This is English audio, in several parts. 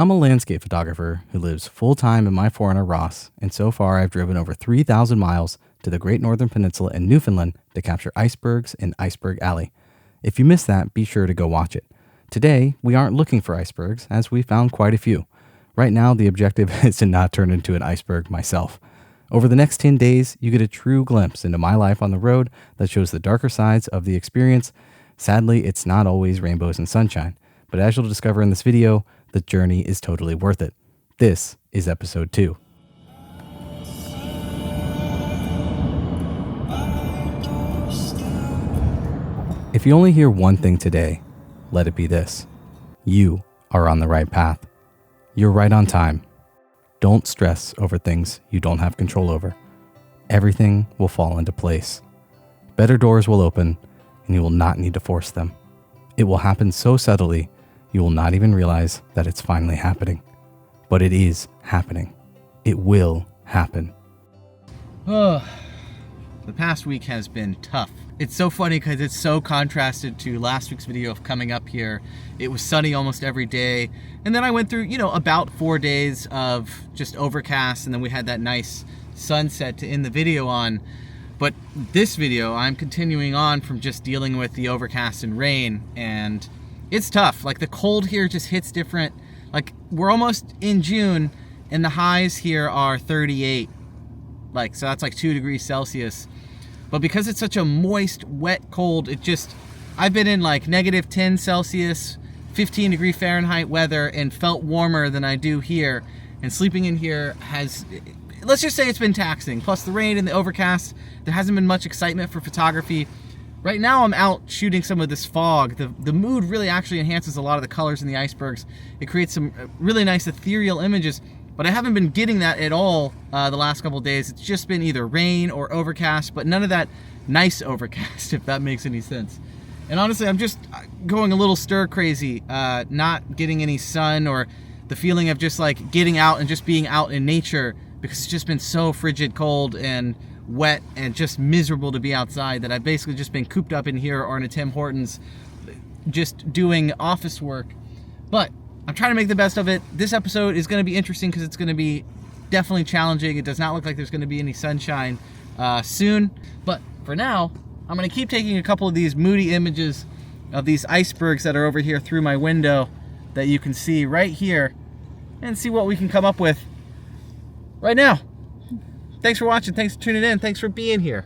I'm a landscape photographer who lives full-time in my 4Runner Ross, and so far I've driven over 3,000 miles to the Great Northern Peninsula in Newfoundland to capture icebergs in Iceberg Alley. If you missed that, be sure to go watch it. Today, we aren't looking for icebergs, as we found quite a few. Right now, the objective is to not turn into an iceberg myself. Over the next 10 days, you get a true glimpse into my life on the road that shows the darker sides of the experience. Sadly, it's not always rainbows and sunshine, but as you'll discover in this video, the journey is totally worth it. This is episode 2. If you only hear one thing today, let it be this. You are on the right path. You're right on time. Don't stress over things you don't have control over. Everything will fall into place. Better doors will open, and you will not need to force them. It will happen so subtly, you will not even realize that it's finally happening. But it is happening. It will happen. Oh, the past week has been tough. It's so funny because it's so contrasted to last week's video of coming up here. It was sunny almost every day. And then I went through, about 4 days of just overcast. And then we had that nice sunset to end the video on. But this video, I'm continuing on from just dealing with the overcast and rain. And it's tough. Like the cold here just hits different. Like we're almost in June and the highs here are 38. So that's like 2 degrees Celsius. But because it's such a moist, wet cold, I've been in like -10 Celsius, 15 degree Fahrenheit weather and felt warmer than I do here. And sleeping in here let's just say it's been taxing. Plus the rain and the overcast, there hasn't been much excitement for photography. Right now I'm out shooting some of this fog. The mood really actually enhances a lot of the colors in the icebergs. It creates some really nice ethereal images, but I haven't been getting that at all the last couple of days. It's just been either rain or overcast, but none of that nice overcast, if that makes any sense. And honestly, I'm just going a little stir crazy, not getting any sun or the feeling of just like getting out and just being out in nature, because it's just been so frigid cold and wet and just miserable to be outside that I've basically just been cooped up in here or in a Tim Hortons just doing office work. But I'm trying to make the best of it. This episode is going to be interesting because it's going to be definitely challenging. It does not look like there's going to be any sunshine soon. But for now, I'm going to keep taking a couple of these moody images of these icebergs that are over here through my window that you can see right here and see what we can come up with right now. Thanks for watching. Thanks for tuning in. Thanks for being here.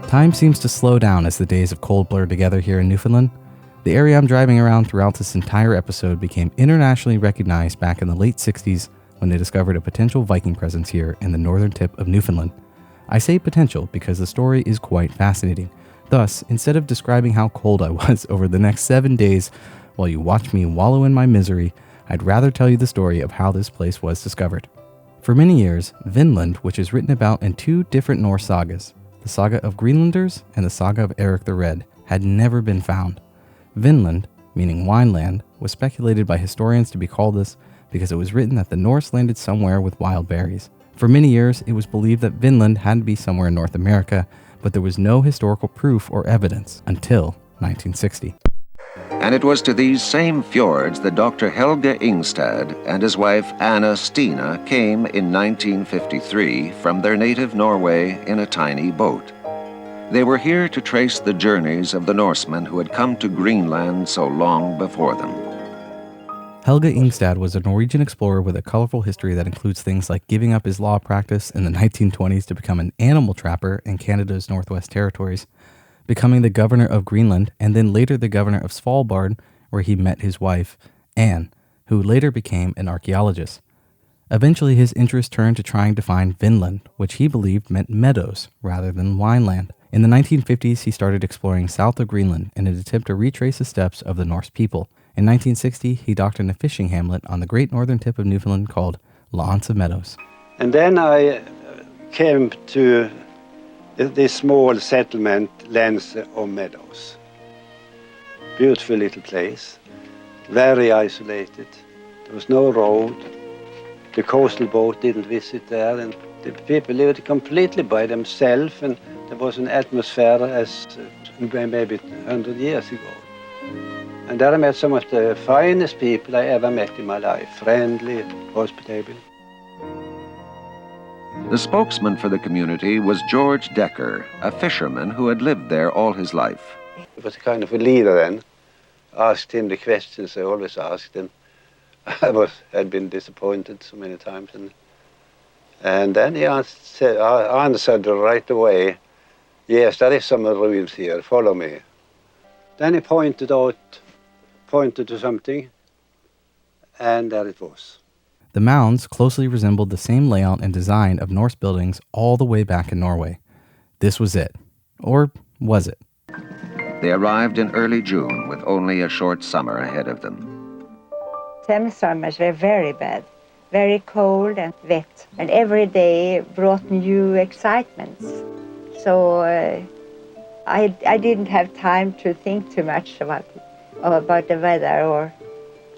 Time seems to slow down as the days of cold blur together here in Newfoundland. The area I'm driving around throughout this entire episode became internationally recognized back in the late 60s when they discovered a potential Viking presence here in the northern tip of Newfoundland. I say potential because the story is quite fascinating. Thus, instead of describing how cold I was over the next 7 days while you watch me wallow in my misery, I'd rather tell you the story of how this place was discovered. For many years, Vinland, which is written about in 2 different Norse sagas, the Saga of Greenlanders and the Saga of Eric the Red, had never been found. Vinland, meaning wineland, was speculated by historians to be called this because it was written that the Norse landed somewhere with wild berries. For many years, it was believed that Vinland had to be somewhere in North America, but there was no historical proof or evidence until 1960. And it was to these same fjords that Dr. Helge Ingstad and his wife Anna Stina came in 1953 from their native Norway in a tiny boat. They were here to trace the journeys of the Norsemen who had come to Greenland so long before them. Helge Ingstad was a Norwegian explorer with a colorful history that includes things like giving up his law practice in the 1920s to become an animal trapper in Canada's Northwest Territories, becoming the governor of Greenland, and then later the governor of Svalbard, where he met his wife, Anne, who later became an archaeologist. Eventually, his interest turned to trying to find Vinland, which he believed meant meadows rather than wineland. In the 1950s, he started exploring south of Greenland in an attempt to retrace the steps of the Norse people. In 1960, he docked in a fishing hamlet on the great northern tip of Newfoundland called 𝐒𝐿𝐴𝐻 Meadows. And then I came to this small settlement, 𝐒𝐿𝐴𝐻 Meadows. Beautiful little place, very isolated. There was no road, the coastal boat didn't visit there, and the people lived completely by themselves, and there was an atmosphere as maybe 100 years ago. And there I met some of the finest people I ever met in my life, friendly, hospitable. The spokesman for the community was George Decker, a fisherman who had lived there all his life. He was kind of a leader then. Asked him the questions I always asked, and had been disappointed so many times. And then he answered right away, yes, there is some ruins here, follow me. Then he pointed to something, and there it was. The mounds closely resembled the same layout and design of Norse buildings all the way back in Norway. This was it. Or was it? They arrived in early June with only a short summer ahead of them. Some summers were very bad, very cold and wet, and every day brought new excitements. So I didn't have time to think too much about the weather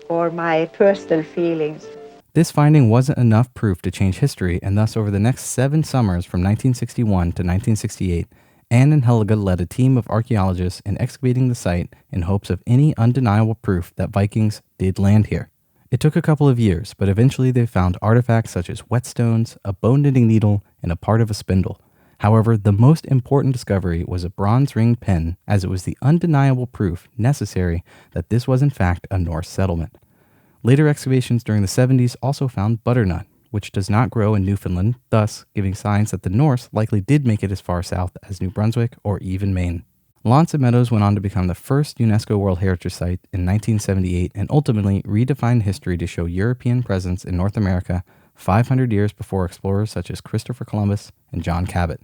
or my personal feelings. This finding wasn't enough proof to change history, and thus over the next 7 summers from 1961 to 1968, Anne and Helga led a team of archaeologists in excavating the site in hopes of any undeniable proof that Vikings did land here. It took a couple of years, but eventually they found artifacts such as whetstones, a bone knitting needle, and a part of a spindle. However, the most important discovery was a bronze-ringed pen, as it was the undeniable proof necessary that this was in fact a Norse settlement. Later excavations during the 70s also found butternut, which does not grow in Newfoundland, thus giving signs that the Norse likely did make it as far south as New Brunswick or even Maine. L'Anse Meadows went on to become the first UNESCO World Heritage Site in 1978 and ultimately redefined history to show European presence in North America 500 years before explorers such as Christopher Columbus and John Cabot.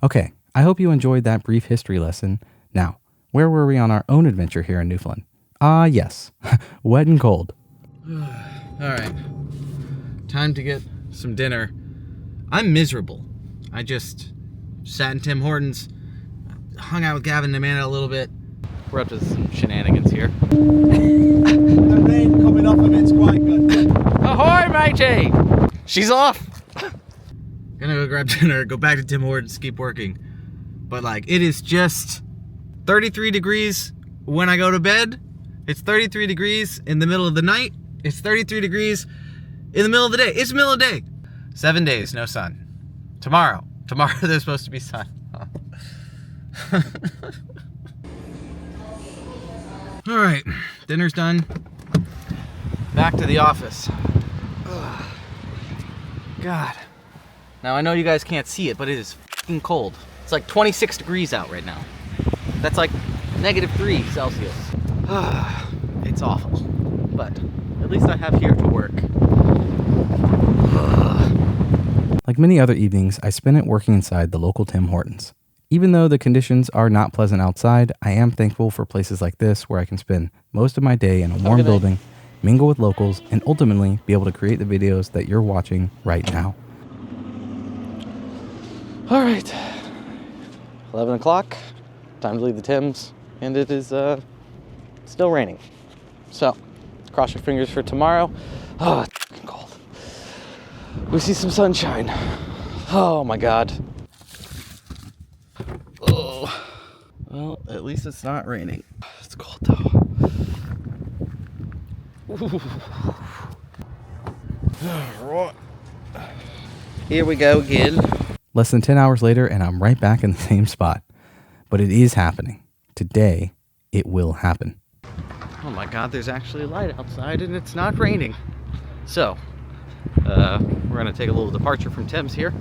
Okay, I hope you enjoyed that brief history lesson. Now, where were we on our own adventure here in Newfoundland? Ah, yes, wet and cold. All right, time to get some dinner. I'm miserable. I just sat in Tim Hortons, hung out with Gavin and Amanda a little bit. We're up to some shenanigans here. The rain coming off of it's quite good. Ahoy, matey! She's off! Gonna go grab dinner, go back to Tim Hortons, keep working. But like, it is just 33 degrees when I go to bed. It's 33 degrees in the middle of the night. It's 33 degrees in the middle of the day. It's the middle of the day. 7 days, no sun. Tomorrow there's supposed to be sun. All right, dinner's done. Back to the office. Ugh. God. Now I know you guys can't see it, but it is fucking cold. It's like 26 degrees out right now. That's like -3 Celsius. It's awful, but at least I have here to work. Like many other evenings, I spent it working inside the local Tim Hortons. Even though the conditions are not pleasant outside, I am thankful for places like this where I can spend most of my day in a warm building, mingle with locals, and ultimately be able to create the videos that you're watching right now. All right, 11 o'clock, time to leave the Tims, and it is still raining. So, cross your fingers for tomorrow. Oh, it's fucking cold. We see some sunshine. Oh my God. Oh, well, at least it's not raining. It's cold though. Right. Here we go again. Less than 10 hours later, and I'm right back in the same spot. But it is happening. Today, it will happen. Oh my God, there's actually a light outside and it's not raining. So, we're gonna take a little departure from Tim's here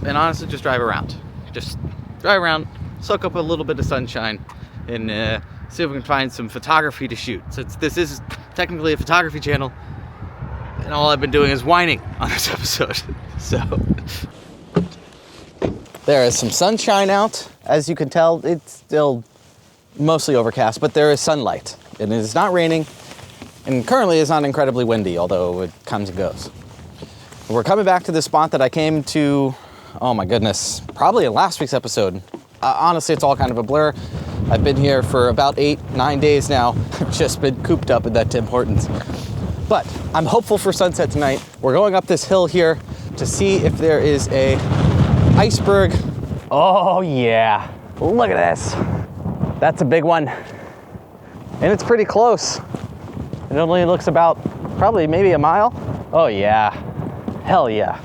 and honestly just drive around. Just drive around, soak up a little bit of sunshine, and see if we can find some photography to shoot. Since this is technically a photography channel, and all I've been doing is whining on this episode. So, there is some sunshine out. As you can tell, it's still mostly overcast, but there is sunlight. And it is not raining, and currently it's not incredibly windy, although it comes and goes. We're coming back to the spot that I came to, oh my goodness, probably in last week's episode. Honestly, it's all kind of a blur. I've been here for about 8-9 days now. I've just been cooped up in that Tim Hortons. But I'm hopeful for sunset tonight. We're going up this hill here to see if there is a iceberg. Oh yeah, look at this. That's a big one. And it's pretty close. It only looks about probably maybe a mile. Oh yeah, hell yeah.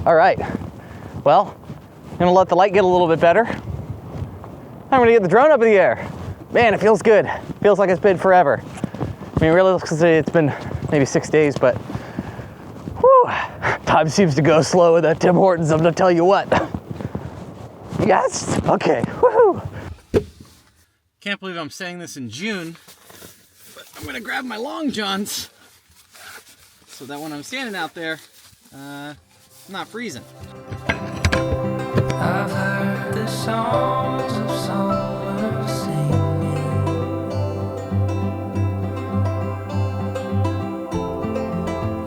All right, well, I'm gonna let the light get a little bit better. I'm gonna get the drone up in the air. Man, it feels good. Feels like it's been forever. I mean, realistically, it's been maybe 6 days, but whew, time seems to go slow with that Tim Hortons, I'm gonna tell you what. Yes, okay, woohoo. Can't believe I'm saying this in June, but I'm gonna grab my long johns so that when I'm standing out there, I'm not freezing. I've heard the songs of summer singing,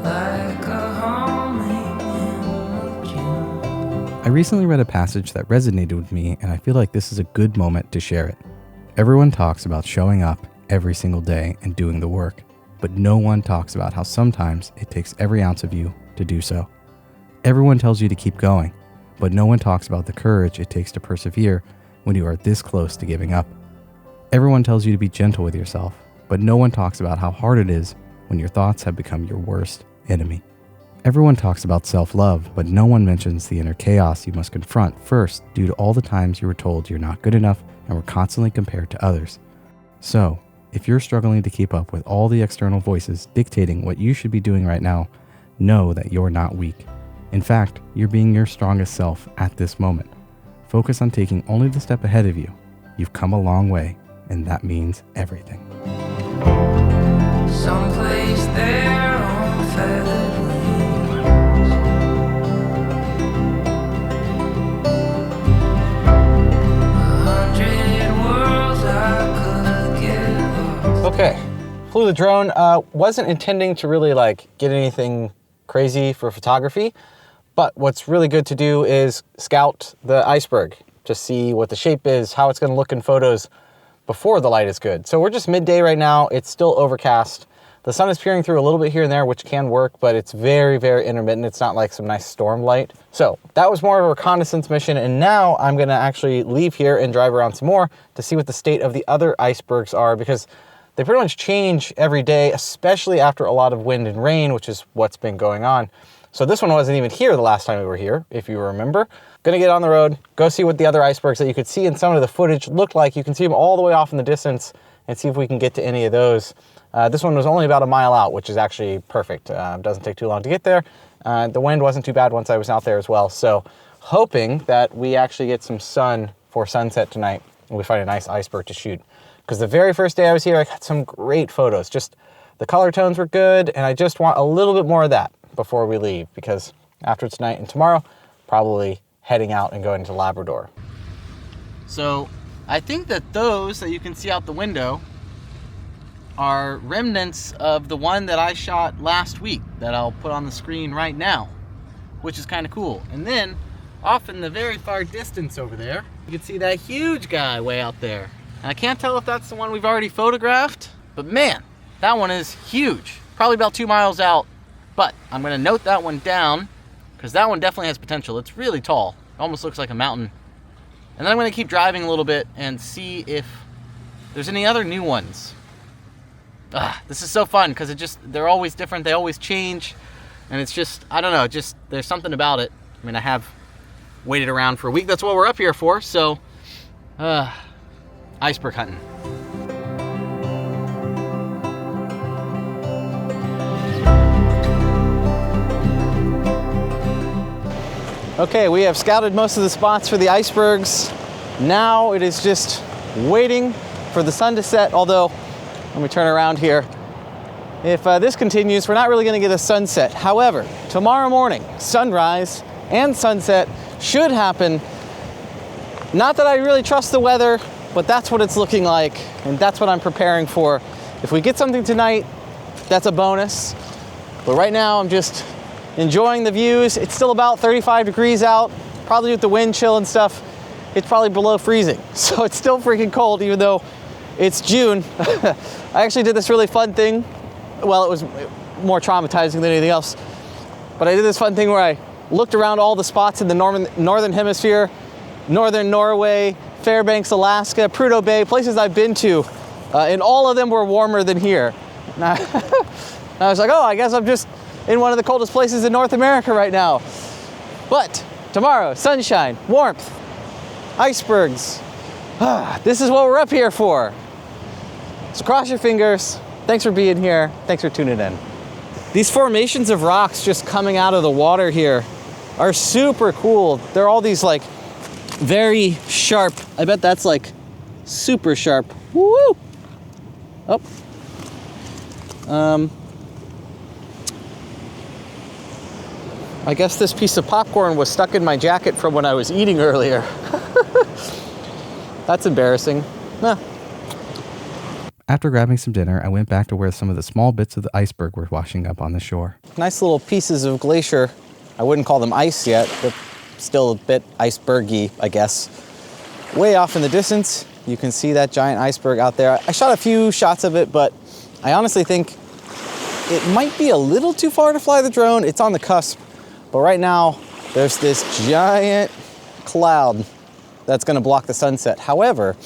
like a humming in June. I recently read a passage that resonated with me, and I feel like this is a good moment to share it. Everyone talks about showing up every single day and doing the work, but no one talks about how sometimes it takes every ounce of you to do so. Everyone tells you to keep going, but no one talks about the courage it takes to persevere when you are this close to giving up. Everyone tells you to be gentle with yourself, but no one talks about how hard it is when your thoughts have become your worst enemy. Everyone talks about self-love, but no one mentions the inner chaos you must confront first due to all the times you were told you're not good enough and were constantly compared to others. So, if you're struggling to keep up with all the external voices dictating what you should be doing right now, know that you're not weak. In fact, you're being your strongest self at this moment. Focus on taking only the step ahead of you. You've come a long way, and that means everything. Someplace there on feathered wings, 100 worlds I could get lost. Okay, flew the drone. Wasn't intending to really get anything crazy for photography, but what's really good to do is scout the iceberg to see what the shape is, how it's going to look in photos before the light is good. So we're just midday right now. It's still overcast. The sun is peering through a little bit here and there, which can work, but it's very, very intermittent. It's not like some nice storm light. So that was more of a reconnaissance mission, and now I'm gonna actually leave here and drive around some more to see what the state of the other icebergs are, because they pretty much change every day, especially after a lot of wind and rain, which is what's been going on. So this one wasn't even here the last time we were here, if you remember. Gonna get on the road, go see what the other icebergs that you could see in some of the footage look like. You can see them all the way off in the distance and see if we can get to any of those. This one was only about a mile out, which is actually perfect. Doesn't take too long to get there. The wind wasn't too bad once I was out there as well. So hoping that we actually get some sun for sunset tonight and we find a nice iceberg to shoot. Because the very first day I was here, I got some great photos. Just the color tones were good, and I just want a little bit more of that before we leave, because after tonight and tomorrow, probably heading out and going to Labrador. So I think that those that you can see out the window are remnants of the one that I shot last week that I'll put on the screen right now, which is kind of cool. And then off in the very far distance over there, you can see that huge guy way out there. And I can't tell if that's the one we've already photographed, but man, that one is huge. Probably about 2 miles out, but I'm gonna note that one down because that one definitely has potential. It's really tall. It almost looks like a mountain. And then I'm gonna keep driving a little bit and see if there's any other new ones. This is so fun because they're always different. They always change. And it's just, I don't know, just there's something about it. I mean, I have waited around for a week. That's what we're up here for. So, iceberg hunting. Okay, we have scouted most of the spots for the icebergs. Now it is just waiting for the sun to set, although, let me turn around here. If this continues, we're not really gonna get a sunset. However, tomorrow morning, sunrise and sunset should happen. Not that I really trust the weather, but that's what it's looking like, and that's what I'm preparing for. If we get something tonight, that's a bonus. But right now, I'm just enjoying the views. It's still about 35 degrees out, probably with the wind chill and stuff. It's probably below freezing. So it's still freaking cold, even though it's June. I actually did this really fun thing. Well, it more traumatizing than anything else. But I did this fun thing where I looked around all the spots in the northern hemisphere, northern Norway, Fairbanks, Alaska, Prudhoe Bay, places I've been to, and all of them were warmer than here. And I was like, oh, I guess I'm just in one of the coldest places in North America right now. But tomorrow, sunshine, warmth, icebergs. This is what we're up here for. So cross your fingers. Thanks for being here. Thanks for tuning in. These formations of rocks just coming out of the water here are super cool. They're all these like very sharp. I bet that's like super sharp. Woo! Oh. I guess this piece of popcorn was stuck in my jacket from when I was eating earlier. That's embarrassing. Nah. After grabbing some dinner, I went back to where some of the small bits of the iceberg were washing up on the shore. Nice little pieces of glacier. I wouldn't call them ice yet, but still a bit icebergy, I guess. Way off in the distance, you can see that giant iceberg out there. I shot a few shots of it, but I honestly think it might be a little too far to fly the drone. It's on the cusp, but right now there's this giant cloud that's gonna block the sunset. However,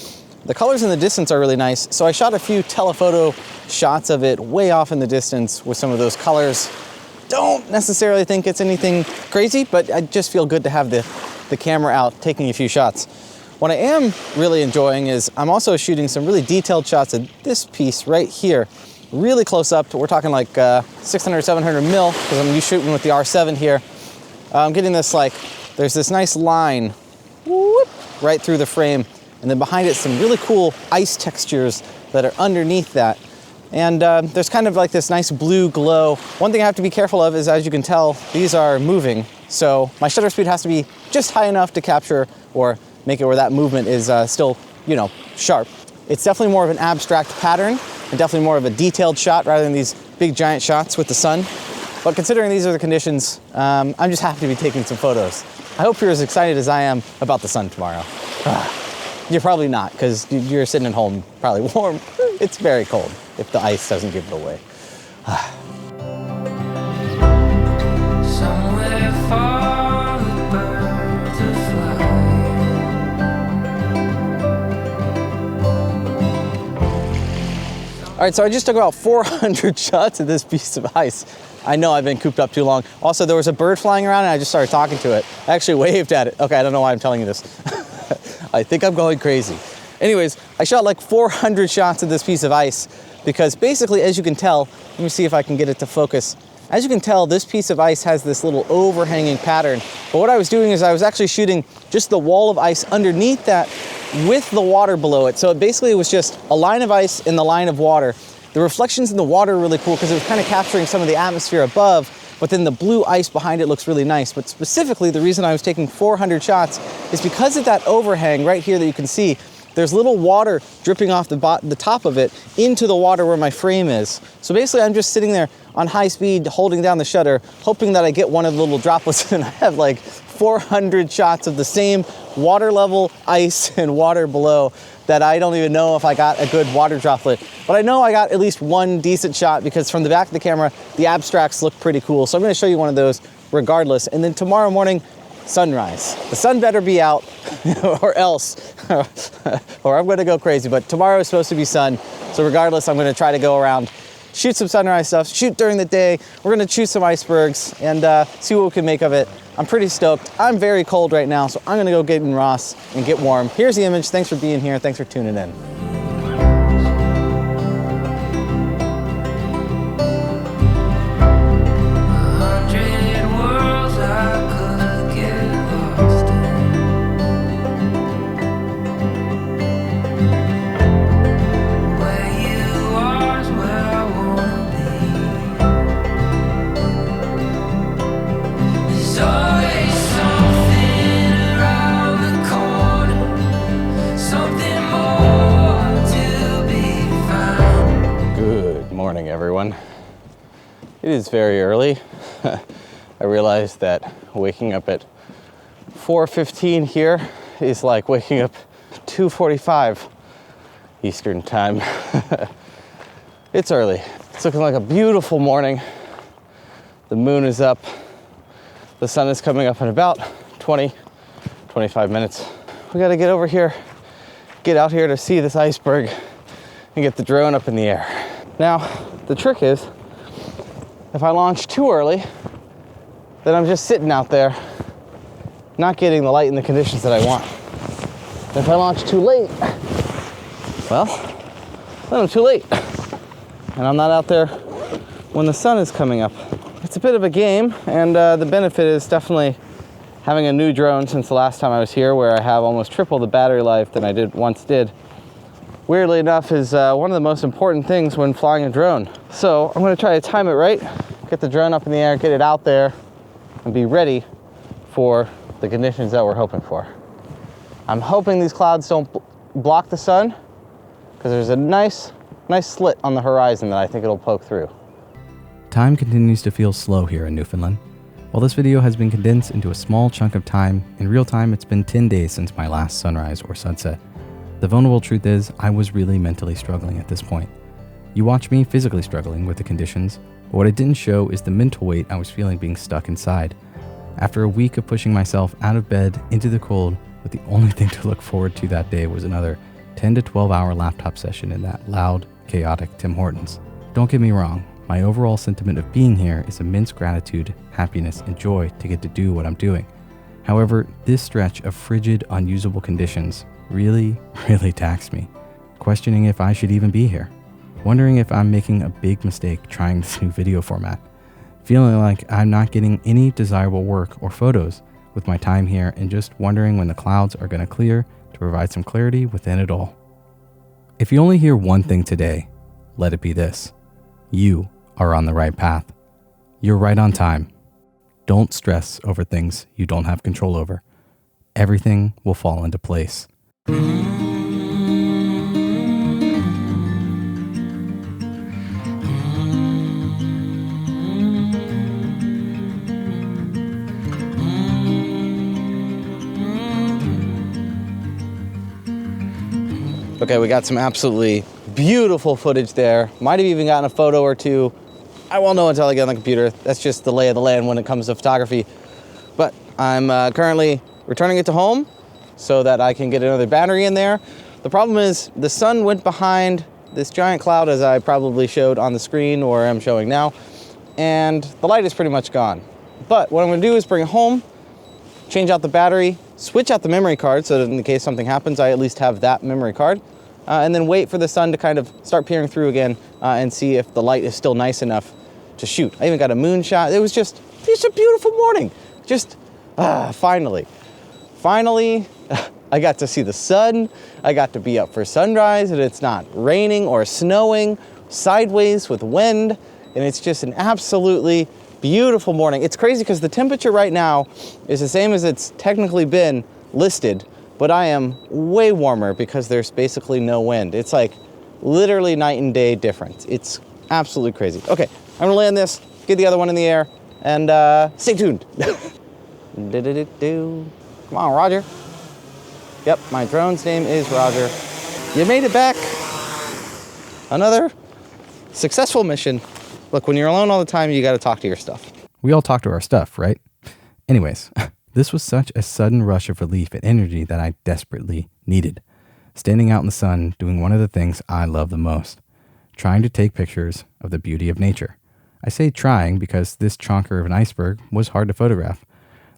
the colors in the distance are really nice, so I shot a few telephoto shots of it way off in the distance with some of those colors. Don't necessarily think it's anything crazy, but I just feel good to have the camera out taking a few shots. What I am really enjoying is I'm also shooting some really detailed shots of this piece right here, really close up. We're talking like 600, 700 mil, because I'm shooting with the R7 here. I'm getting this like, there's this nice line whoop, right through the frame. And then behind it, some really cool ice textures that are underneath that. And there's kind of like this nice blue glow. One thing I have to be careful of is, as you can tell, these are moving. So my shutter speed has to be just high enough to capture or make it where that movement is still, you know, sharp. It's definitely more of an abstract pattern and definitely more of a detailed shot rather than these big giant shots with the sun. But considering these are the conditions, I'm just happy to be taking some photos. I hope you're as excited as I am about the sun tomorrow. You're probably not, because you're sitting at home, probably warm. It's very cold if the ice doesn't give it away. Somewhere far, the birds are flying. All right, so I just took about 400 shots of this piece of ice. I know I've been cooped up too long. Also, there was a bird flying around and I just started talking to it. I actually waved at it. Okay, I don't know why I'm telling you this. I think I'm going crazy. Anyways, I shot like 400 shots of this piece of ice because basically, as you can tell, let me see if I can get it to focus. As you can tell, this piece of ice has this little overhanging pattern. But what I was doing is I was actually shooting just the wall of ice underneath that with the water below it. So it basically was just a line of ice in the line of water. The reflections in the water are really cool because it was kind of capturing some of the atmosphere above, but then the blue ice behind it looks really nice. But specifically, the reason I was taking 400 shots is because of that overhang right here that you can see. There's little water dripping off the top of it into the water where my frame is. So basically, I'm just sitting there on high speed, holding down the shutter, hoping that I get one of the little droplets, and I have like 400 shots of the same water level, ice, and water below that I don't even know if I got a good water droplet. But I know I got at least one decent shot because from the back of the camera, the abstracts look pretty cool. So I'm gonna show you one of those regardless. And then tomorrow morning, sunrise. The sun better be out or else, or I'm gonna go crazy. But tomorrow is supposed to be sun. So regardless, I'm gonna try to go around, shoot some sunrise stuff, shoot during the day. We're gonna choose some icebergs and see what we can make of it. I'm pretty stoked. I'm very cold right now, so I'm gonna go get in Ross and get warm. Here's the image. Thanks for being here. Thanks for tuning in. Everyone. It is very early. I realized that waking up at 4:15 here is like waking up 2:45 Eastern time. It's early. It's looking like a beautiful morning. The moon is up. The sun is coming up in about 20-25 minutes. We gotta get over here, get out here to see this iceberg and get the drone up in the air. Now, the trick is, if I launch too early, then I'm just sitting out there, not getting the light and the conditions that I want. And if I launch too late, well, then I'm too late. And I'm not out there when the sun is coming up. It's a bit of a game, and the benefit is definitely having a new drone since the last time I was here, where I have almost triple the battery life than I once did. Weirdly enough, is one of the most important things when flying a drone. So I'm gonna try to time it right, get the drone up in the air, get it out there, and be ready for the conditions that we're hoping for. I'm hoping these clouds don't block the sun, because there's a nice slit on the horizon that I think it'll poke through. Time continues to feel slow here in Newfoundland. While this video has been condensed into a small chunk of time, in real time it's been 10 days since my last sunrise or sunset. The vulnerable truth is, I was really mentally struggling at this point. You watch me physically struggling with the conditions, but what I didn't show is the mental weight I was feeling being stuck inside. After a week of pushing myself out of bed into the cold, with the only thing to look forward to that day was another 10 to 12 hour laptop session in that loud, chaotic Tim Hortons. Don't get me wrong, my overall sentiment of being here is immense gratitude, happiness, and joy to get to do what I'm doing. However, this stretch of frigid, unusable conditions really taxed me, questioning if I should even be here, wondering if I'm making a big mistake trying this new video format, feeling like I'm not getting any desirable work or photos with my time here, and just wondering when the clouds are going to clear to provide some clarity within it all. If you only hear one thing today, let it be this: you are on the right path. You're right on time. Don't stress over things you don't have control over. Everything will fall into place. Okay, we got some absolutely beautiful footage there. Might have even gotten a photo or two. I won't know until I get on the computer. That's just the lay of the land when it comes to photography. But I'm currently returning it to home so that I can get another battery in there. The problem is the sun went behind this giant cloud, as I probably showed on the screen, or I'm showing now, and the light is pretty much gone. But what I'm gonna do is bring it home, change out the battery, switch out the memory card so that in case something happens, I at least have that memory card, and then wait for the sun to kind of start peering through again and see if the light is still nice enough to shoot. I even got a moon shot. It was just a beautiful morning. Just finally, I got to see the sun. I got to be up for sunrise, and it's not raining or snowing, sideways with wind, and it's just an absolutely beautiful morning. It's crazy because the temperature right now is the same as it's technically been listed, but I am way warmer because there's basically no wind. It's like literally night and day difference. It's absolutely crazy. Okay, I'm gonna land this, get the other one in the air, and stay tuned. Come on, Roger. Yep, my drone's name is Roger. You made it back. Another successful mission. Look, when you're alone all the time, you gotta talk to your stuff. We all talk to our stuff, right? Anyways, this was such a sudden rush of relief and energy that I desperately needed. Standing out in the sun, doing one of the things I love the most, trying to take pictures of the beauty of nature. I say trying because this chonker of an iceberg was hard to photograph.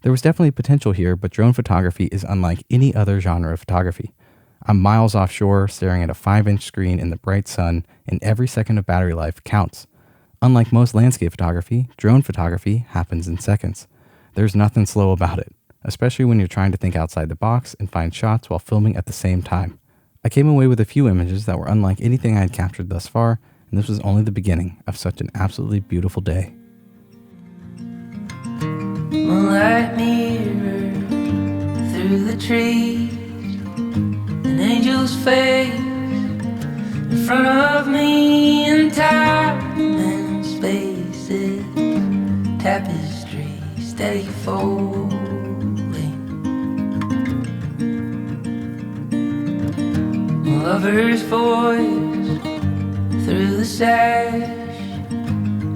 There was definitely potential here, but drone photography is unlike any other genre of photography. I'm miles offshore, staring at a 5-inch screen in the bright sun, and every second of battery life counts. Unlike most landscape photography, drone photography happens in seconds. There's nothing slow about it, especially when you're trying to think outside the box and find shots while filming at the same time. I came away with a few images that were unlike anything I had captured thus far, and this was only the beginning of such an absolutely beautiful day. Moonlight mirror through the trees, an angel's face in front of me, in time and spaces, tapestry steady folding. My lover's voice through the sash,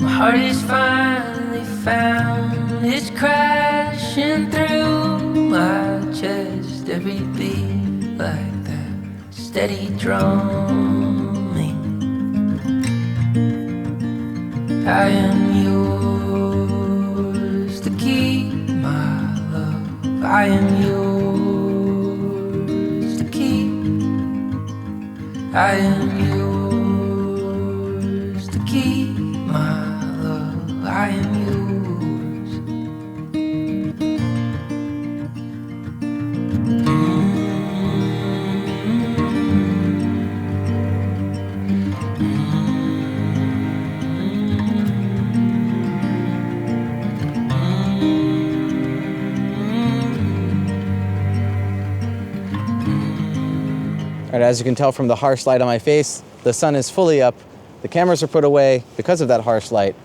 my heart is finally found is crashing through my chest. Every beat like that steady drumming. I am yours to keep, my love. I am yours to keep. I am yours to keep, my love. I am yours. All right, as you can tell from the harsh light on my face, the sun is fully up. The cameras are put away because of that harsh light.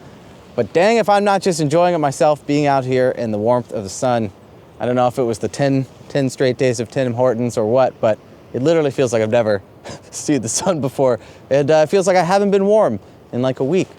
But dang if I'm not just enjoying it myself, being out here in the warmth of the sun. I don't know if it was the 10 straight days of Tim Hortons or what, but it literally feels like I've never seen the sun before. It feels like I haven't been warm in like a week.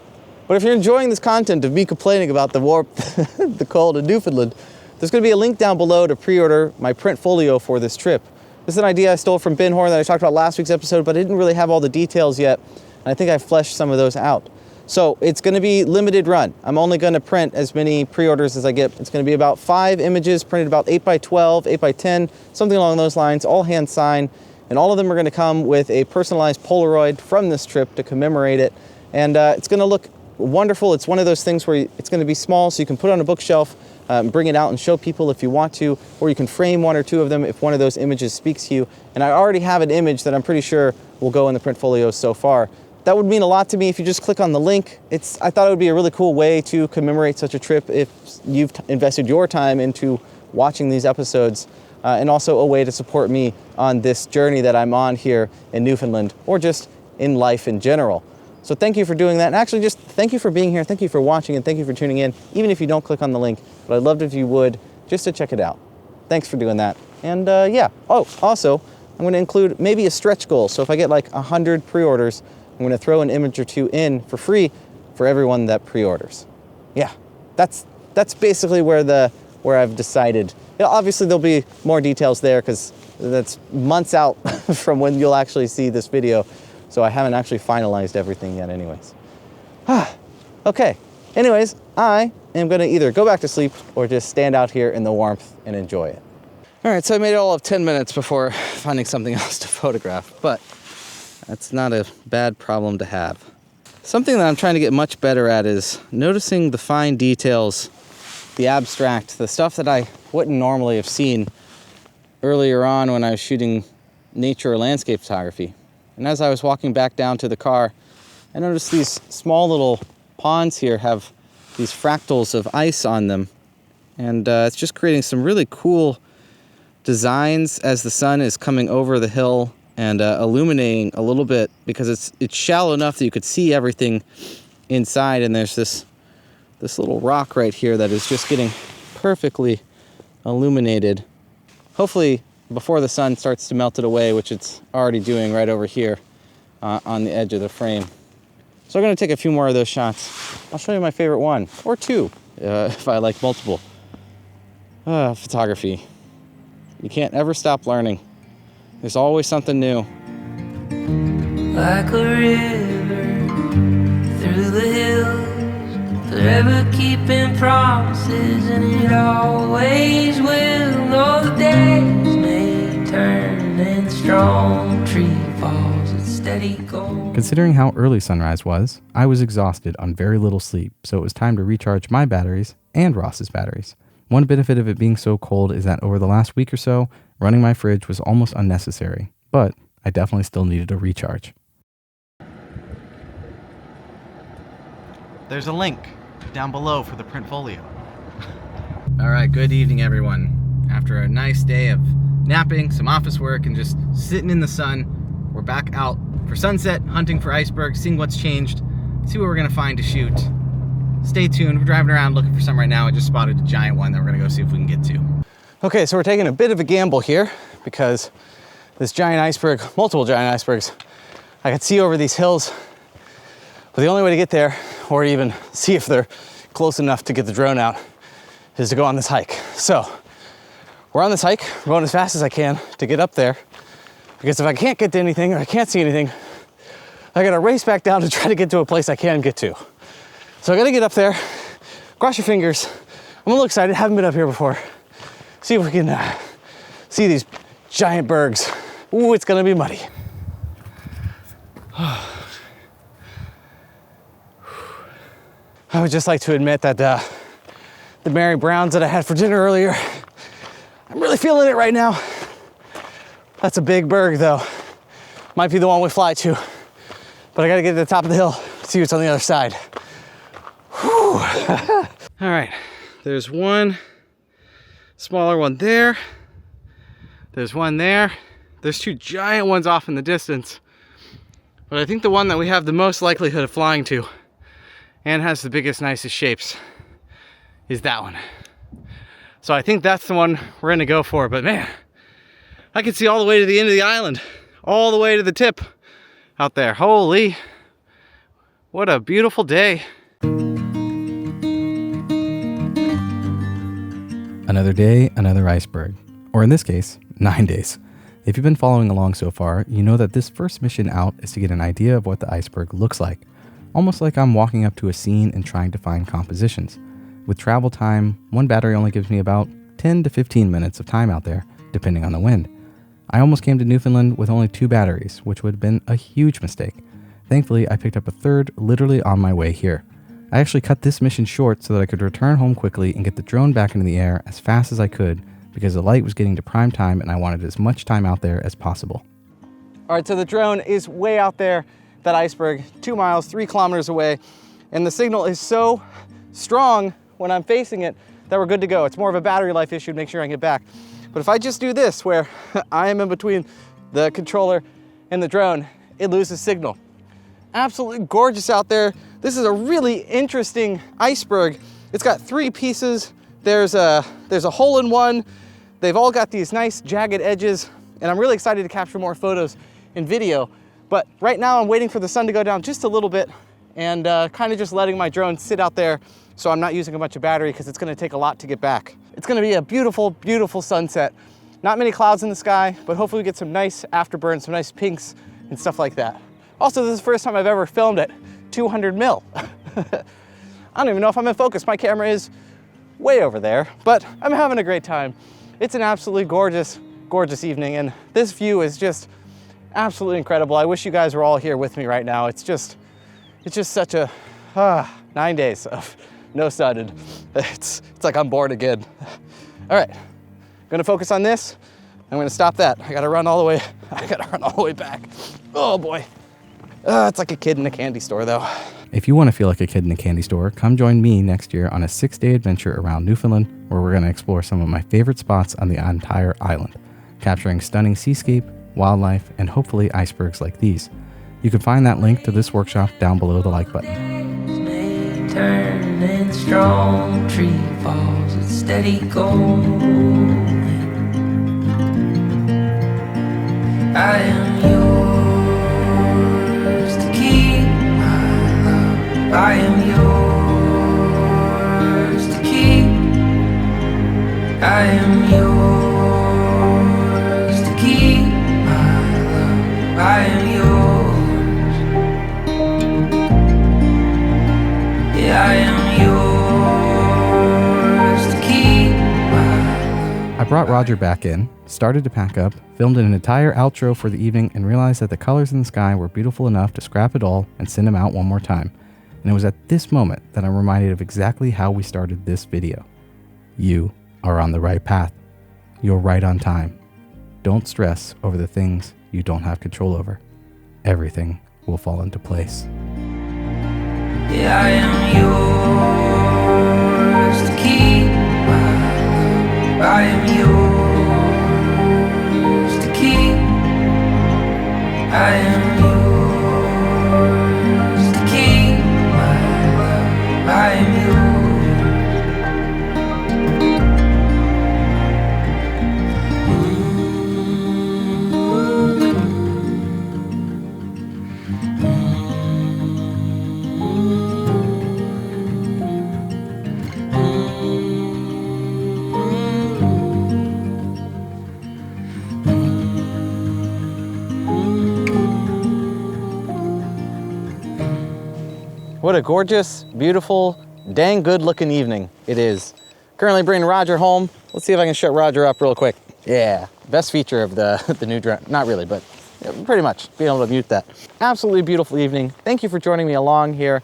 But if you're enjoying this content of me complaining about the warmth, the cold in Newfoundland, there's gonna be a link down below to pre-order my print folio for this trip. This is an idea I stole from Ben Horn that I talked about last week's episode, but I didn't really have all the details yet, and I think I fleshed some of those out. So it's gonna be limited run. I'm only gonna print as many pre-orders as I get. It's gonna be about 5 images, printed about 8x12, 8x10, something along those lines, all hand signed, and all of them are gonna come with a personalized Polaroid from this trip to commemorate it, and it's gonna look wonderful. It's one of those things where it's gonna be small, so you can put it on a bookshelf, bring it out and show people if you want to, or you can frame 1 or 2 of them if one of those images speaks to you. And I already have an image that I'm pretty sure will go in the print folios so far. That would mean a lot to me if you just click on the link. I thought it would be a really cool way to commemorate such a trip if you've invested your time into watching these episodes, and also a way to support me on this journey that I'm on here in Newfoundland, or just in life in general. So thank you for doing that, and actually just thank you for being here, thank you for watching, and thank you for tuning in, even if you don't click on the link, but I'd love it if you would, just to check it out. Thanks for doing that, and yeah. Oh, also, I'm gonna include maybe a stretch goal, so if I get like 100 pre-orders, I'm gonna throw an image or 2 in for free for everyone that pre-orders. Yeah, that's basically where I've decided. Yeah, obviously there'll be more details there, because that's months out from when you'll actually see this video. So I haven't actually finalized everything yet anyways. Okay, anyways, I am gonna either go back to sleep or just stand out here in the warmth and enjoy it. All right, so I made it all of 10 minutes before finding something else to photograph, but that's not a bad problem to have. Something that I'm trying to get much better at is noticing the fine details, the abstract, the stuff that I wouldn't normally have seen earlier on when I was shooting nature or landscape photography. And as I was walking back down to the car, I noticed these small little ponds here have these fractals of ice on them. And it's just creating some really cool designs as the sun is coming over the hill and illuminating a little bit, because it's shallow enough that you could see everything inside. And there's this little rock right here that is just getting perfectly illuminated. Hopefully before the sun starts to melt it away, which it's already doing right over here on the edge of the frame. So I'm gonna take a few more of those shots. I'll show you my favorite one, or 2, if I like multiple. Photography. You can't ever stop learning. There's always something new. Like a river through the hills, forever keeping promises, and it always will. Know the days may turn and the strong tree falls, it's steady gold. Considering how early sunrise was, I was exhausted on very little sleep, so it was time to recharge my batteries and Ross's batteries. One benefit of it being so cold is that over the last week or so, running my fridge was almost unnecessary, but I definitely still needed a recharge. There's a link down below for the print folio. All right, good evening, everyone. After a nice day of napping, some office work, and just sitting in the sun, we're back out for sunset, hunting for icebergs, seeing what's changed, see what we're gonna find to shoot. Stay tuned, we're driving around looking for some right now. I just spotted a giant one that we're gonna go see if we can get to. Okay, so we're taking a bit of a gamble here, because this giant iceberg, multiple giant icebergs, I could see over these hills, but the only way to get there, or even see if they're close enough to get the drone out is to go on this hike. So we're on this hike, we're going as fast as I can to get up there, because if I can't get to anything or I can't see anything, I gotta race back down to try to get to a place I can get to. So I gotta get up there, cross your fingers. I'm a little excited, haven't been up here before. See if we can see these giant bergs. Ooh, it's gonna be muddy. I would just like to admit that the Mary Browns that I had for dinner earlier, I'm really feeling it right now. That's a big berg though. Might be the one we fly to, but I gotta get to the top of the hill, see what's on the other side. Whew. All right, there's one smaller one there. There's one there. There's two giant ones off in the distance. But I think the one that we have the most likelihood of flying to and has the biggest, nicest shapes is that one. So I think that's the one we're gonna go for, but man, I can see all the way to the end of the island, all the way to the tip out there. Holy, what a beautiful day. Another day, another iceberg. Or in this case, 9 days. If you've been following along so far, you know that this first mission out is to get an idea of what the iceberg looks like. Almost like I'm walking up to a scene and trying to find compositions. With travel time, one battery only gives me about 10 to 15 minutes of time out there, depending on the wind. I almost came to Newfoundland with only 2 batteries, which would have been a huge mistake. Thankfully, I picked up a third literally on my way here. I actually cut this mission short so that I could return home quickly and get the drone back into the air as fast as I could, because the light was getting to prime time and I wanted as much time out there as possible. All right, so the drone is way out there, that iceberg, 2 miles, 3 kilometers away, and the signal is so strong when I'm facing it that we're good to go. It's more of a battery life issue to make sure I can get back. But if I just do this, where I am in between the controller and the drone, it loses signal. Absolutely gorgeous out there. This is a really interesting iceberg. It's got 3 pieces. There's a hole in one. They've all got these nice jagged edges, and I'm really excited to capture more photos and video. But right now I'm waiting for the sun to go down just a little bit and kind of just letting my drone sit out there so I'm not using a bunch of battery, because it's gonna take a lot to get back. It's gonna be a beautiful, beautiful sunset. Not many clouds in the sky, but hopefully we get some nice afterburns, some nice pinks and stuff like that. Also, this is the first time I've ever filmed at 200mm. I don't even know if I'm in focus. My camera is way over there, but I'm having a great time. It's an absolutely gorgeous, gorgeous evening, and this view is just absolutely incredible. I wish you guys were all here with me right now. It's just such a 9 days of no sun, and it's like I'm bored again. All right, I'm gonna focus on this. I'm gonna stop that. I gotta run all the way back. Oh boy. It's like a kid in a candy store though. If you want to feel like a kid in a candy store, come join me next year on a 6-day adventure around Newfoundland, where we're going to explore some of my favorite spots on the entire island, capturing stunning seascape, wildlife, and hopefully icebergs like these. You can find that link to this workshop down below the like button. Turn and strong tree falls, it's steady going. I am yours to keep, my love. I am yours to keep. I am yours to keep, my love. I am yours. Yeah, I am yours to keep, my love. I brought Roger back in, started to pack up, filmed an entire outro for the evening, and realized that the colors in the sky were beautiful enough to scrap it all and send them out one more time. And it was at this moment that I'm reminded of exactly how we started this video. You are on the right path. You're right on time. Don't stress over the things you don't have control over. Everything will fall into place. Yeah, I am yours to keep, my love. I am yours to keep. I am yours to keep, my love. I am What a gorgeous, beautiful, dang good looking evening it is. Currently bringing Roger home. Let's see if I can shut Roger up real quick. Yeah, best feature of the new drone. Not really, but pretty much being able to mute that. Absolutely beautiful evening. Thank you for joining me along here.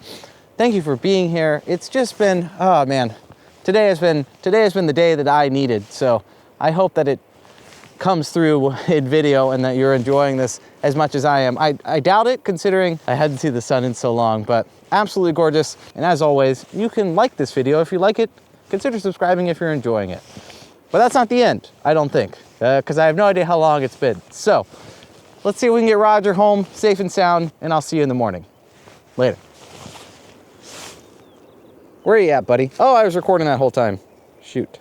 Thank you for being here. It's just been, oh man, today has been the day that I needed. So I hope that it comes through in video and that you're enjoying this as much as I am. I doubt it, considering I hadn't seen the sun in so long, but absolutely gorgeous. And as always, you can like this video. If you like it, consider subscribing if you're enjoying it. But that's not the end, I don't think, because I have no idea how long it's been. So let's see if we can get Roger home safe and sound, and I'll see you in the morning. Later. Where are you at, buddy? Oh, I was recording that whole time. Shoot.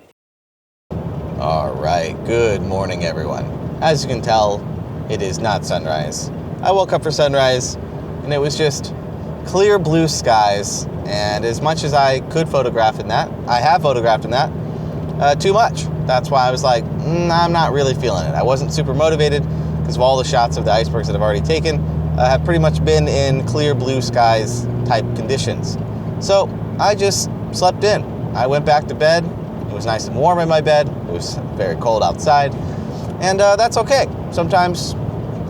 All right, good morning, everyone. As you can tell, it is not sunrise. I woke up for sunrise, and it was just clear blue skies, and as much as I could photograph in that, I have photographed in that, too much. That's why I was like, I'm not really feeling it. I wasn't super motivated because of all the shots of the icebergs that I've already taken have pretty much been in clear blue skies type conditions. So I just slept in. I went back to bed. It was nice and warm in my bed. It was very cold outside, and that's okay. Sometimes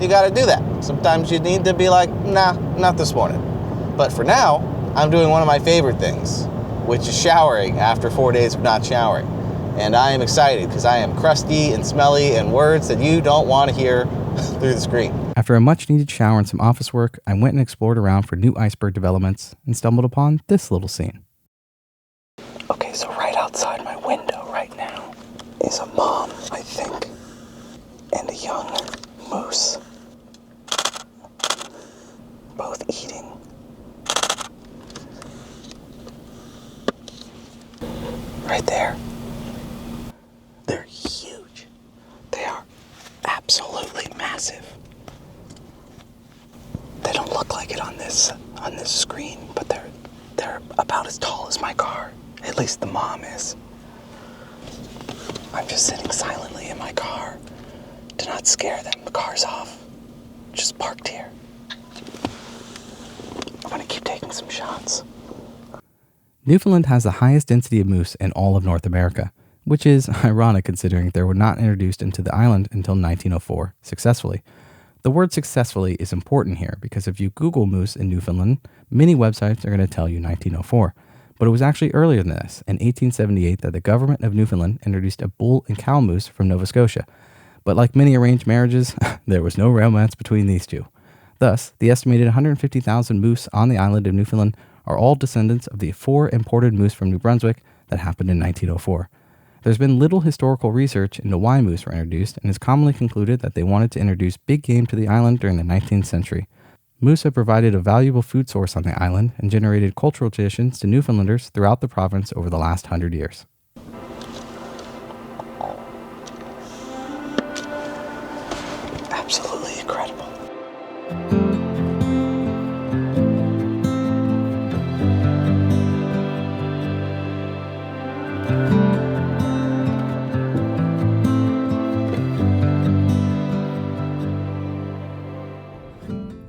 you got to do that. Sometimes you need to be like, nah, not this morning. But for now, I'm doing one of my favorite things, which is showering after 4 days of not showering. And I am excited because I am crusty and smelly and words that you don't want to hear through the screen. After a much needed shower and some office work, I went and explored around for new iceberg developments and stumbled upon this little scene. Okay, so right outside my window right now is a mom, I think, and a young moose. Both eating. Right there. They're huge. They are absolutely massive. They don't look like it on this screen, but they're about as tall as my car. At least the mom is. I'm just sitting silently in my car to not scare them. The car's off. Just parked here. I'm gonna keep taking some shots. Newfoundland has the highest density of moose in all of North America, which is ironic considering they were not introduced into the island until 1904 successfully. The word successfully is important here because if you Google moose in Newfoundland, many websites are going to tell you 1904. But it was actually earlier than this, in 1878, that the government of Newfoundland introduced a bull and cow moose from Nova Scotia. But like many arranged marriages, there was no romance between these two. Thus, the estimated 150,000 moose on the island of Newfoundland are all descendants of the 4 imported moose from New Brunswick that happened in 1904. There's been little historical research into why moose were introduced, and it's commonly concluded that they wanted to introduce big game to the island during the 19th century. Moose have provided a valuable food source on the island and generated cultural traditions to Newfoundlanders throughout the province over the last 100 years. Absolutely incredible.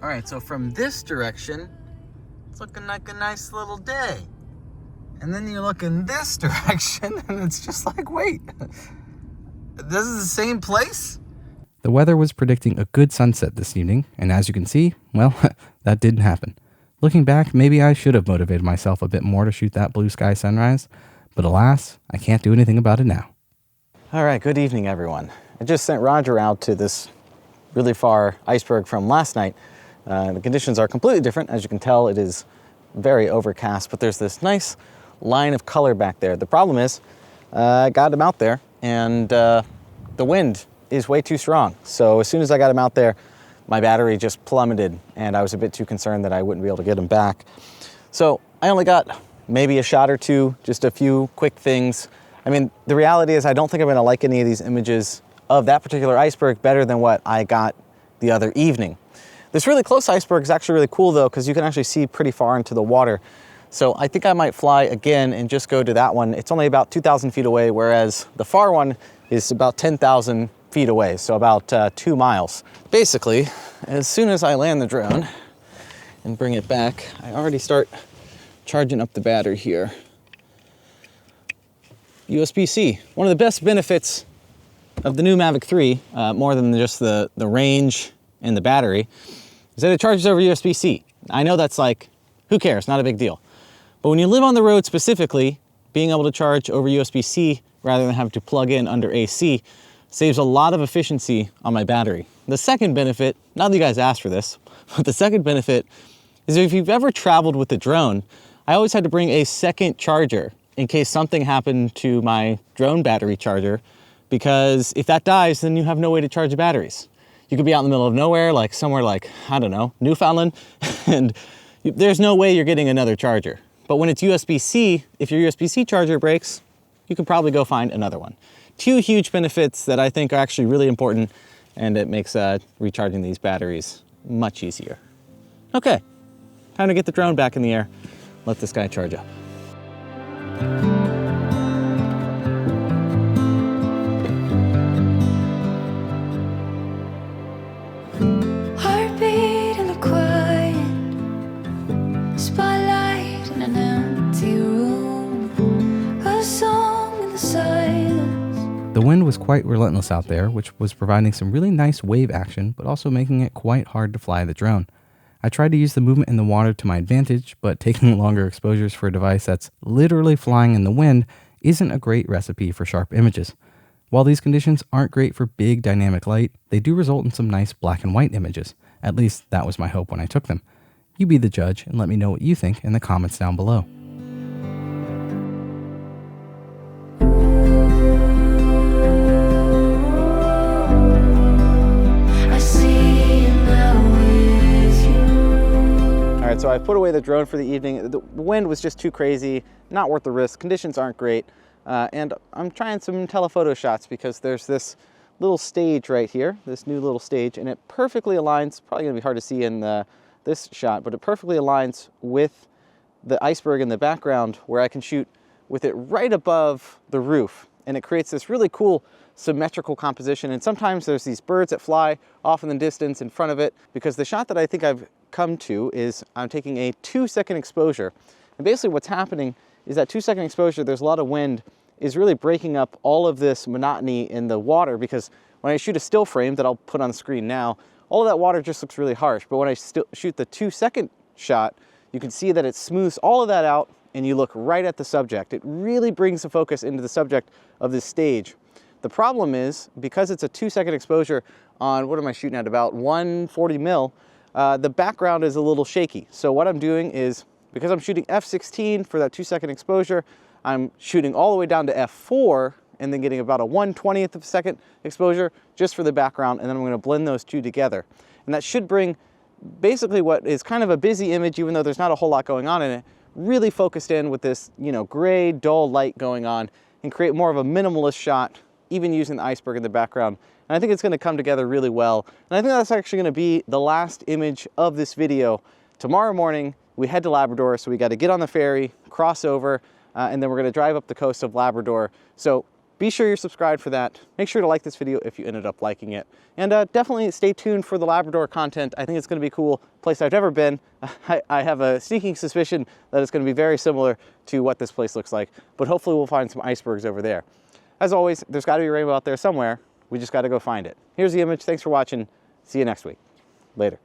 All right, so from this direction, it's looking like a nice little day. And then you look in this direction and it's just like, wait, this is the same place? The weather was predicting a good sunset this evening, and as you can see, well, that didn't happen. Looking back, maybe I should have motivated myself a bit more to shoot that blue sky sunrise, but alas, I can't do anything about it now. All right, good evening, everyone. I just sent Roger out to this really far iceberg from last night. The conditions are completely different. As you can tell, it is very overcast, but there's this nice line of color back there. The problem is, I got him out there, and the wind is way too strong. So as soon as I got him out there, my battery just plummeted, and I was a bit too concerned that I wouldn't be able to get him back. So I only got maybe a shot or two, just a few quick things. I mean, the reality is I don't think I'm gonna like any of these images of that particular iceberg better than what I got the other evening. This really close iceberg is actually really cool though, because you can actually see pretty far into the water. So I think I might fly again and just go to that one. It's only about 2,000 feet away, whereas the far one is about 10,000 feet away, so about 2 miles. Basically, as soon as I land the drone and bring it back, I already start charging up the battery here. USB-C. One of the best benefits of the new Mavic 3, more than just the range and the battery, is that it charges over USB-C. I know that's like, who cares, not a big deal. But when you live on the road specifically, being able to charge over USB-C rather than having to plug in under AC saves a lot of efficiency on my battery. The second benefit, not that you guys asked for this, but the second benefit is if you've ever traveled with the drone, I always had to bring a second charger in case something happened to my drone battery charger, because if that dies, then you have no way to charge the batteries. You could be out in the middle of nowhere, like somewhere like, I don't know, Newfoundland, and there's no way you're getting another charger. But when it's USB-C, if your USB-C charger breaks, you can probably go find another one. Two huge benefits that I think are actually really important, and it makes recharging these batteries much easier. Okay, time to get the drone back in the air. Let this guy charge up. Heartbeat in the quiet, spotlight in an empty room, a song in the silence. The wind was quite relentless out there, which was providing some really nice wave action, but also making it quite hard to fly the drone. I tried to use the movement in the water to my advantage, but taking longer exposures for a device that's literally flying in the wind isn't a great recipe for sharp images. While these conditions aren't great for big dynamic light, they do result in some nice black and white images. At least that was my hope when I took them. You be the judge and let me know what you think in the comments down below. So I put away the drone for the evening. The wind was just too crazy, not worth the risk. Conditions aren't great. And I'm trying some telephoto shots because there's this little stage right here, this new little stage, and it perfectly aligns, probably gonna be hard to see in this shot, but it perfectly aligns with the iceberg in the background where I can shoot with it right above the roof. And it creates this really cool symmetrical composition. And sometimes there's these birds that fly off in the distance in front of it, because the shot that I think I've come to is I'm taking a 2-second exposure. And basically what's happening is that 2-second exposure, there's a lot of wind, is really breaking up all of this monotony in the water, because when I shoot a still frame that I'll put on the screen now, all of that water just looks really harsh. But when I shoot the 2-second shot, you can see that it smooths all of that out and you look right at the subject. It really brings the focus into the subject of this stage. The problem is, because it's a 2-second exposure on, what am I shooting at, about 140 mil, the background is a little shaky. So what I'm doing is, because I'm shooting f/16 for that 2-second exposure, I'm shooting all the way down to f4 and then getting about a 1/20th of a second exposure just for the background, and then I'm going to blend those two together. And that should bring basically what is kind of a busy image, even though there's not a whole lot going on in it, really focused in with this, gray, dull light going on, and create more of a minimalist shot, even using the iceberg in the background. And I think it's going to come together really well. And I think that's actually going to be the last image of this video. Tomorrow morning, we head to Labrador, so we got to get on the ferry, cross over, and then we're going to drive up the coast of Labrador. So be sure you're subscribed for that. Make sure to like this video if you ended up liking it. And definitely stay tuned for the Labrador content. I think it's going to be cool. Place I've never been. I have a sneaking suspicion that it's going to be very similar to what this place looks like. But hopefully we'll find some icebergs over there. As always, there's got to be a rainbow out there somewhere. We just got to go find it. Here's the image. Thanks for watching. See you next week. Later.